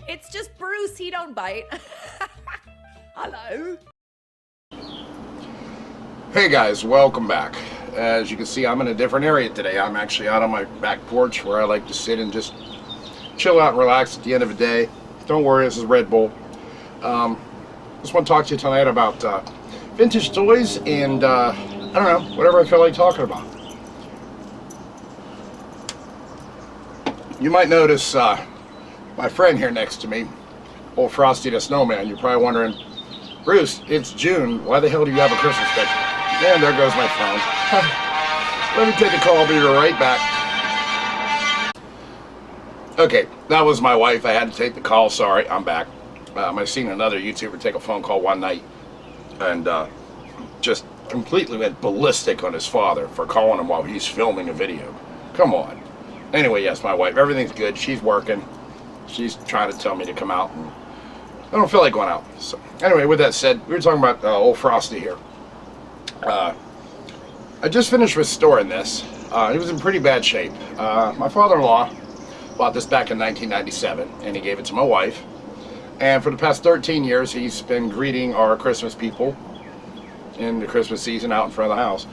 It's just Bruce, he don't bite. Hello. Hey guys, welcome back. As you can see, I'm in a different area today. I'm actually out on my back porch where I like to sit and just chill out and relax at the end of the day. Don't worry, this is Red Bull. Just want to talk to you tonight about vintage toys and I don't know, whatever I feel like talking about. You might notice my friend here next to me, old Frosty the Snowman. You're probably wondering, Bruce, it's June. Why the hell do you have a Christmas picture? And there goes my phone. Let me take a call. I'll be right back. Okay, that was my wife. I had to take the call. Sorry, I'm back. I seen another YouTuber take a phone call one night and just completely went ballistic on his father for calling him while he's filming a video. Come on. Anyway, yes, my wife. Everything's good. She's working. She's trying to tell me to come out, and I don't feel like going out. So anyway, with that said, we were talking about old Frosty here. I just finished restoring this. It was in pretty bad shape. My father-in-law bought this back in 1997, and he gave it to my wife. And for the past 13 years, he's been greeting our Christmas people in the Christmas season out in front of the house.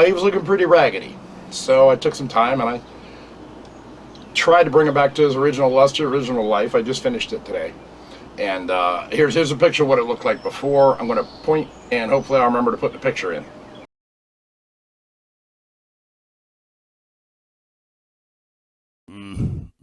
He was looking pretty raggedy, so I took some time and I tried to bring him back to his original luster, original life. I just finished it today. And here's a picture of what it looked like before. I'm going to point, and hopefully I'll remember to put the picture in.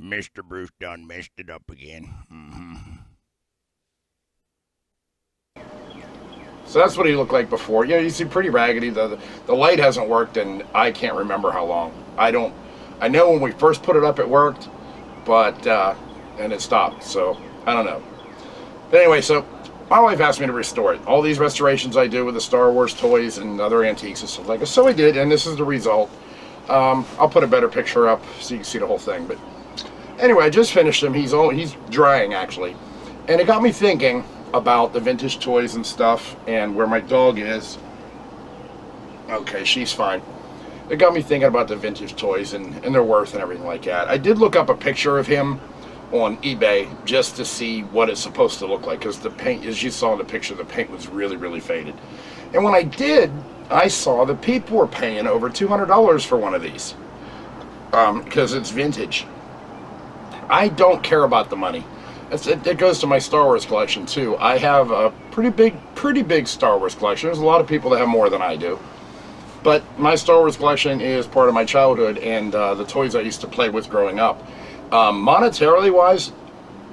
Mr. Bruce done messed it up again. So that's what he looked like before. Yeah, you see, pretty raggedy. The light hasn't worked, and I can't remember how long. I know when we first put it up, it worked, but and it stopped. So I don't know. But anyway, so my wife asked me to restore it. All these restorations I do with the Star Wars toys and other antiques and stuff like that. So I did, and this is the result. I'll put a better picture up so you can see the whole thing. But anyway, I just finished him. He's drying actually, and it got me thinking about the vintage toys and stuff, and where my dog is. Okay, she's fine. It got me thinking about the vintage toys and their worth and everything like that. I did look up a picture of him on eBay just to see what it's supposed to look like, because the paint, as you saw in the picture, the paint was really, really faded. And when I did, I saw that people were paying over $200 for one of these because it's vintage. I don't care about the money. It goes to my Star Wars collection too. I have a pretty big Star Wars collection. There's a lot of people that have more than I do. But my Star Wars collection is part of my childhood and the toys I used to play with growing up. Monetarily wise,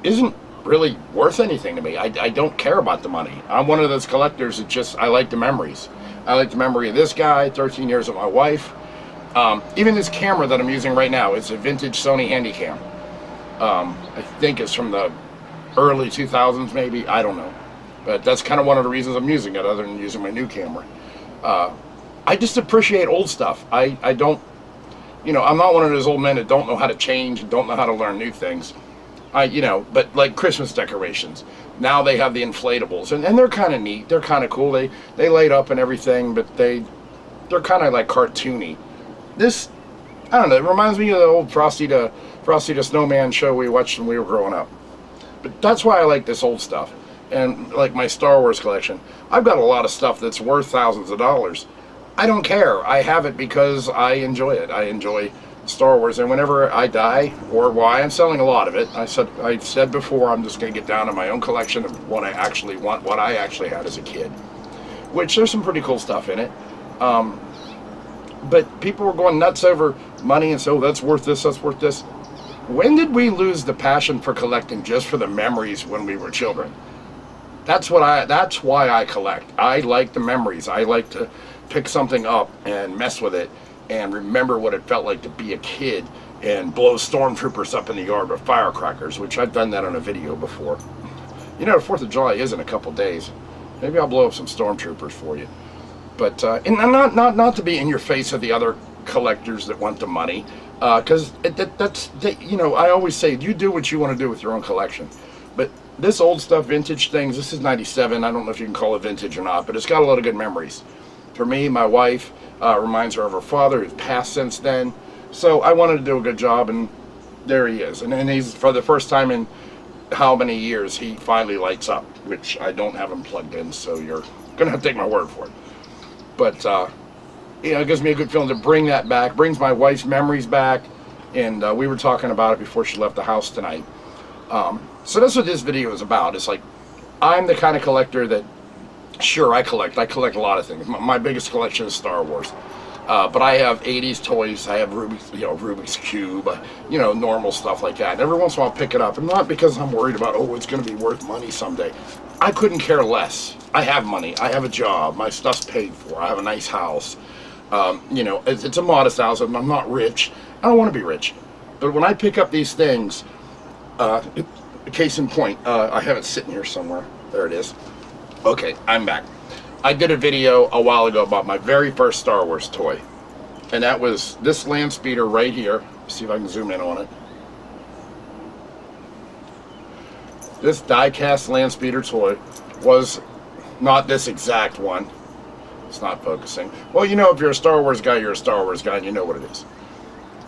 isn't really worth anything to me. I don't care about the money. I'm one of those collectors that just, I like the memories. I like the memory of this guy, 13 years with my wife. Even this camera that I'm using right now, it's a vintage Sony Handycam. I think it's from the early 2000s maybe, I don't know. But that's kind of one of the reasons I'm using it, other than using my new camera. I just appreciate old stuff. I don't, you know, I'm not one of those old men that don't know how to change and don't know how to learn new things. But like Christmas decorations, now they have the inflatables, and they're kind of neat. They're kind of cool. They light up and everything, but they're kind of like cartoony. This, I don't know, it reminds me of the old Frosty the Snowman show we watched when we were growing up. But that's why I like this old stuff. And like my Star Wars collection, I've got a lot of stuff that's worth thousands of dollars. I don't care. I have it because I enjoy it. I enjoy Star Wars, and whenever I die, or why I'm selling a lot of it, I said before, I'm just going to get down to my own collection of what I actually want, what I actually had as a kid, which there's some pretty cool stuff in it. But people were going nuts over money and so that's worth this, that's worth this. When did we lose the passion for collecting just for the memories when we were children? That's why I collect. I like the memories. I like to pick something up and mess with it and remember what it felt like to be a kid and blow stormtroopers up in the yard with firecrackers, which I've done that on a video before. You know, the 4th of July is in a couple days. Maybe I'll blow up some stormtroopers for you. But and not to be in your face of the other collectors that want the money, because you know, I always say you do what you want to do with your own collection. But this old stuff, vintage things, this is 97. I don't know if you can call it vintage or not, but it's got a lot of good memories. For me, my wife, reminds her of her father, who's passed since then. So I wanted to do a good job, and there he is. And he's, for the first time in how many years he finally lights up, which I don't have him plugged in, so you're gonna have to take my word for it. But it gives me a good feeling to bring that back, brings my wife's memories back, and we were talking about it before she left the house tonight. So that's what this video is about. It's like, I'm the kind of collector that, sure, I collect a lot of things. My biggest collection is Star Wars. But I have 80s toys, I have Rubik's Cube, normal stuff like that. And every once in a while I'll pick it up, and not because I'm worried about, oh, it's going to be worth money someday. I couldn't care less. I have money, I have a job, my stuff's paid for, I have a nice house. It's a modest house, I'm not rich. I don't want to be rich. But when I pick up these things, case in point, I have it sitting here somewhere. There it is. Okay, I'm back. I did a video a while ago about my very first Star Wars toy, and that was this land speeder right here. See if I can zoom in on it. This die-cast land speeder toy was not this exact one. It's not focusing. Well, if you're a Star Wars guy, you're a Star Wars guy, and you know what it is.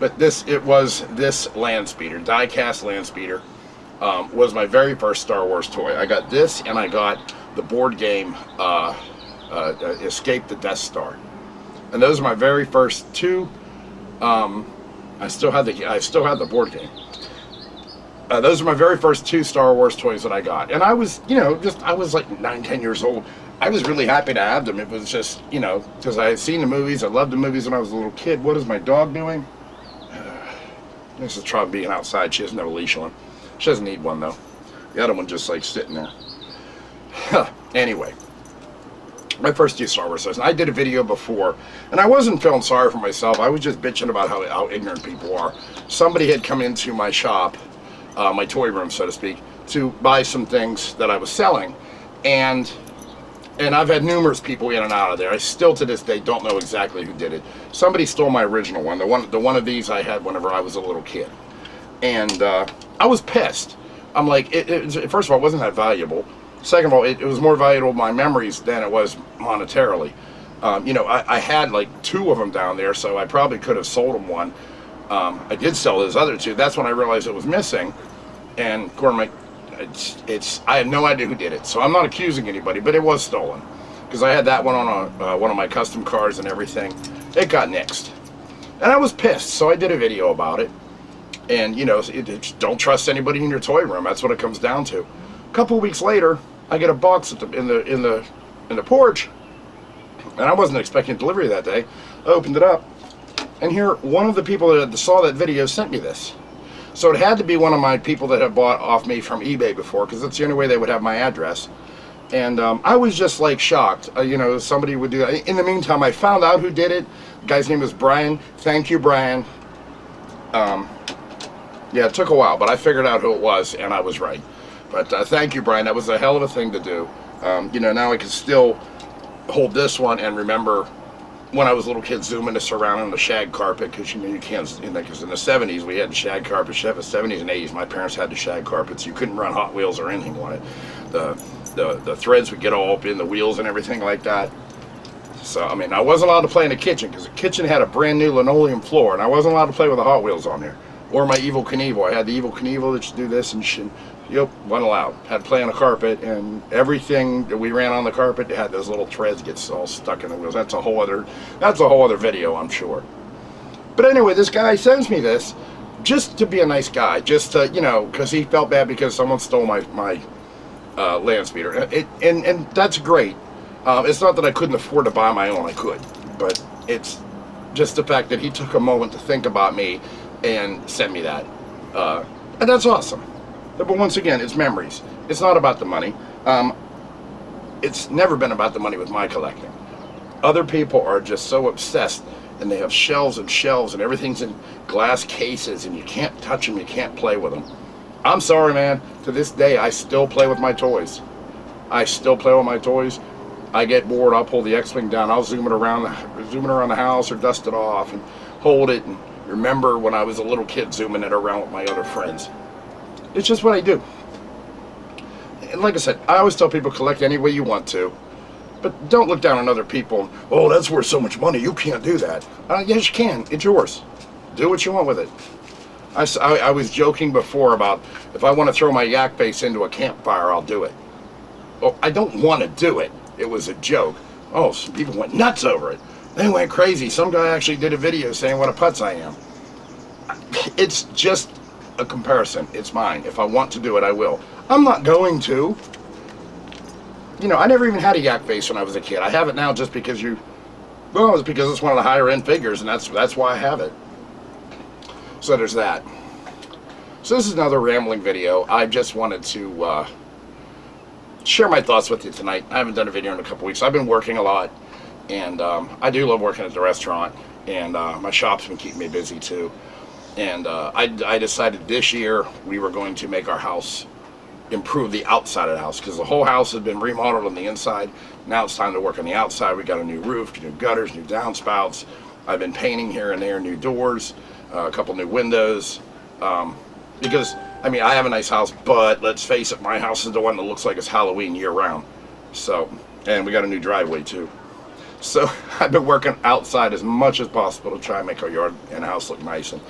But it was this land speeder, die-cast land speeder, was my very first Star Wars toy. I got this, and I got the board game Escape the Death Star, and those are my very first two. I still had the board game. Those are my very first two Star Wars toys that I got, and I was I was like 9-10 years old. I was really happy to have them. It was just because I had seen the movies. I loved the movies when I was a little kid. What is my dog doing? This is Trump being outside. She has no leash on. She doesn't need one though. The other one just like sitting there. Anyway, my first two Star Wars toys. I did a video before, and I wasn't feeling sorry for myself. I was just bitching about how ignorant people are. Somebody had come into my shop, my toy room, so to speak, to buy some things that I was selling, and I've had numerous people in and out of there. I still to this day don't know exactly who did it. Somebody stole my original one. The one of these I had whenever I was a little kid, and I was pissed. I'm like, first of all, it wasn't that valuable. Second of all, it was more valuable my memories than it was monetarily. I had like two of them down there, so I probably could have sold them one. I did sell those other two. That's when I realized it was missing. And of course, I have no idea who did it, so I'm not accusing anybody, but it was stolen. Because I had that one on one of my custom cars and everything. It got nixed. And I was pissed, so I did a video about it. And, don't trust anybody in your toy room. That's what it comes down to. A couple of weeks later, I get a box in the porch, and I wasn't expecting delivery that day. I opened it up, and here one of the people that saw that video sent me this. So it had to be one of my people that had bought off me from eBay before, because that's the only way they would have my address. And I was just like shocked. Somebody would do that. In the meantime, I found out who did it. The guy's name was Brian. Thank you, Brian. Yeah, it took a while, but I figured out who it was, and I was right. But thank you, Brian. That was a hell of a thing to do. Now I can still hold this one and remember when I was a little kid zooming this around on the shag carpet, because you can't, because in the 70s we had shag carpets. The 70s and 80s, my parents had the shag carpets. You couldn't run Hot Wheels or anything on it. The threads would get all up in the wheels and everything like that. So, I wasn't allowed to play in the kitchen, because the kitchen had a brand new linoleum floor, and I wasn't allowed to play with the Hot Wheels on there. Or my Evel Knievel. I had the Evel Knievel that should do this and shit. Yep, wasn't allowed. Had to play on the carpet, and everything that we ran on the carpet had those little threads get all stuck in the wheels. That's a whole other video, I'm sure. But anyway, this guy sends me this just to be a nice guy, just to, because he felt bad because someone stole my land speeder, and that's great. It's not that I couldn't afford to buy my own. I could, but it's just the fact that he took a moment to think about me and send me that, and that's awesome. But once again, it's memories. It's not about the money. It's never been about the money with my collecting. Other people are just so obsessed, and they have shelves and shelves, and everything's in glass cases, and you can't touch them, you can't play with them. I'm sorry, man. To this day, I still play with my toys. I still play with my toys. I get bored, I'll pull the X-Wing down, I'll zoom it around the house or dust it off and hold it and remember when I was a little kid zooming it around with my other friends. It's just what I do. And like I said, I always tell people, collect any way you want to, but don't look down on other people. Oh, that's worth so much money, you can't do that. Yes, you can. It's yours. Do what you want with it. I was joking before about if I want to throw my yak face into a campfire, I'll do it. Well, I don't want to do it. It was a joke. Oh, some people went nuts over it. They went crazy. Some guy actually did a video saying what a putz I am. It's just a comparison. It's mine. If I want to do it, I will. I'm not going to. You know, I never even had a yak face when I was a kid. I have it now just because well, it's because it's one of the higher end figures, and that's why I have it. So there's that. So this is another rambling video. I just wanted to share my thoughts with you tonight. I haven't done a video in a couple weeks. I've been working a lot, and I do love working at the restaurant, and my shop's been keeping me busy too. And I decided this year we were going to make our house, improve the outside of the house, because the whole house has been remodeled on the inside. Now it's time to work on the outside. We got a new roof, new gutters, new downspouts. I've been painting here and there, new doors, a couple new windows, because I mean I have a nice house, but let's face it, my house is the one that looks like it's Halloween year round. So, and we got a new driveway too. So I've been working outside as much as possible to try and make our yard and house look nice, and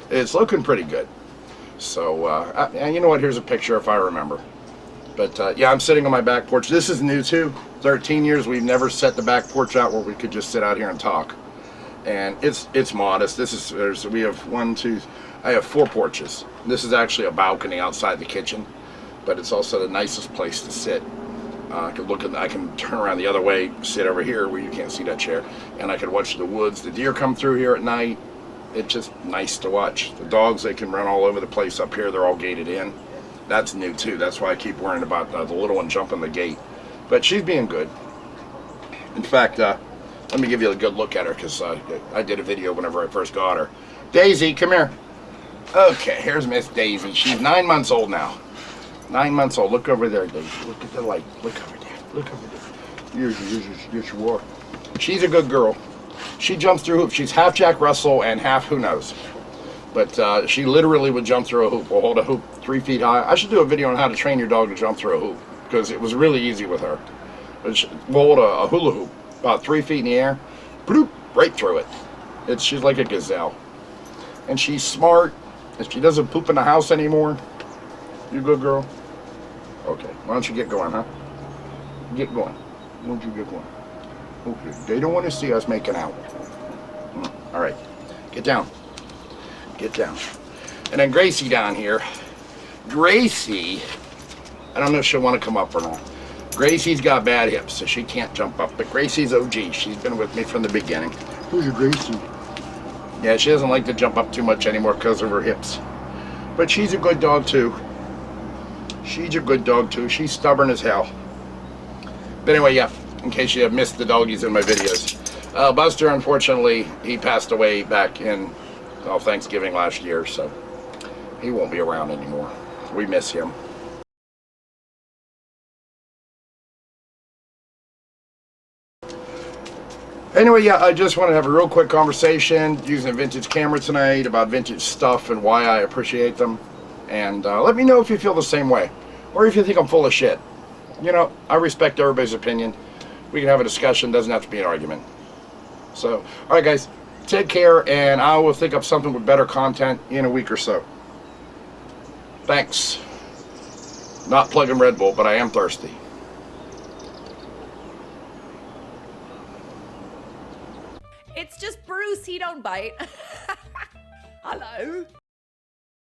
it's looking pretty good. So, and you know what, here's a picture if I remember. But yeah, I'm sitting on my back porch. This is new too. 13 years we've never set the back porch out where we could just sit out here and talk. And it's modest. We have I have 4 porches. This is actually a balcony outside the kitchen, but it's also the nicest place to sit. I can turn around the other way, sit over here where you can't see that chair, and I can watch the woods. The deer come through here at night. It's just nice to watch. The dogs, they can run all over the place up here. They're all gated in. That's new too. That's why I keep worrying about the little one jumping the gate. But she's being good. In fact, let me give you a good look at her, because I did a video whenever I first got her. Daisy, come here. Okay, here's Miss Daisy. She's 9 months old now. 9 months old. Look over there, Daisy. Look at the light. Look over there. Look over there. Yes, you are. She's a good girl. She jumps through hoops. She's half Jack Russell and half who knows. But she literally would jump through a hoop. We'll hold a hoop 3 feet high. I should do a video on how to train your dog to jump through a hoop, because it was really easy with her. We'll hold a hula hoop about 3 feet in the air, bloop, right through it. She's like a gazelle. And she's smart, and she doesn't poop in the house anymore. You good girl? Okay, why don't you get going, huh? Get going. Why don't you get going? Okay, they don't want to see us making out. All right, get down. Get down. And then Gracie down here. Gracie, I don't know if she'll want to come up or not. Gracie's got bad hips, so she can't jump up. But Gracie's OG. She's been with me from the beginning. Who's your Gracie? Yeah, she doesn't like to jump up too much anymore because of her hips. But she's a good dog too. She's a good dog too. She's stubborn as hell. But anyway, yeah, in case you have missed the doggies in my videos. Buster, unfortunately, he passed away back in Thanksgiving last year, so he won't be around anymore. We miss him. Anyway, yeah, I just want to have a real quick conversation using a vintage camera tonight about vintage stuff and why I appreciate them. And let me know if you feel the same way, or if you think I'm full of shit. You know, I respect everybody's opinion. We can have a discussion, doesn't have to be an argument. So, alright guys, take care, and I will think up something with better content in a week or so. Thanks. Not plugging Red Bull, but I am thirsty. It's just Bruce, he don't bite. Hello.